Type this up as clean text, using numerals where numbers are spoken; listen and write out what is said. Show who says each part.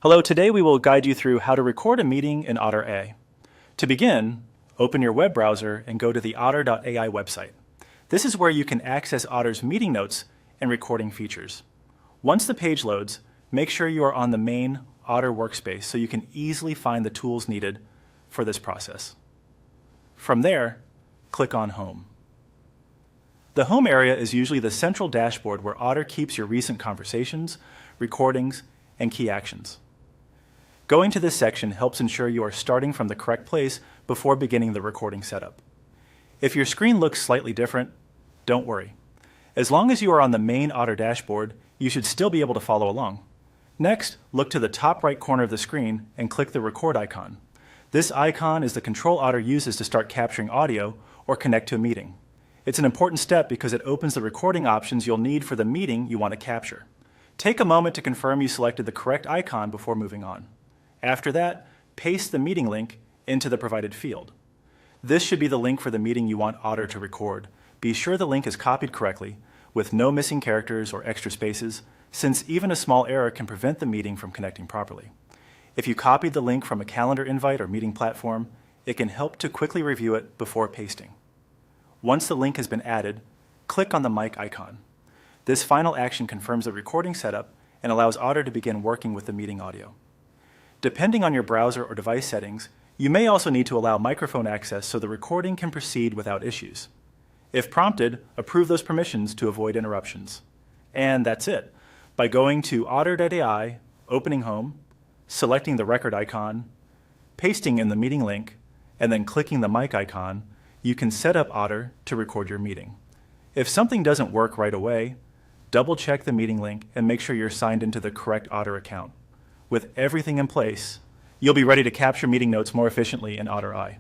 Speaker 1: Hello, today we will guide you through how to record a meeting in Otter AI. To begin, open your web browser and go to the Otter.ai website. This is where you can access Otter's meeting notes and recording features. Once the page loads, make sure you are on the main Otter workspace so you can easily find the tools needed for this process. From there, click on Home. The Home area is usually the central dashboard where Otter keeps your recent conversations, recordings, and key actions. Going to this section helps ensure you are starting from the correct place before beginning the recording setup. If your screen looks slightly different, don't worry. As long as you are on the main Otter dashboard, you should still be able to follow along. Next, look to the top right corner of the screen and click the record icon. This icon is the control Otter uses to start capturing audio or connect to a meeting. It's an important step because it opens the recording options you'll need for the meeting you want to capture. Take a moment to confirm you selected the correct icon before moving on. After that, paste the meeting link into the provided field. This should be the link for the meeting you want Otter to record. Be sure the link is copied correctly, with no missing characters or extra spaces, since even a small error can prevent the meeting from connecting properly. If you copied the link from a calendar invite or meeting platform, it can help to quickly review it before pasting. Once the link has been added, click on the mic icon. This final action confirms the recording setup and allows Otter to begin working with the meeting audio. Depending on your browser or device settings, you may also need to allow microphone access so the recording can proceed without issues. If prompted, approve those permissions to avoid interruptions. And that's it. By going to Otter.ai, opening Home, selecting the record icon, pasting in the meeting link, and then clicking the mic icon, you can set up Otter to record your meeting. If something doesn't work right away, double-check the meeting link and make sure you're signed into the correct Otter account. With everything in place, you'll be ready to capture meeting notes more efficiently in Otter AI.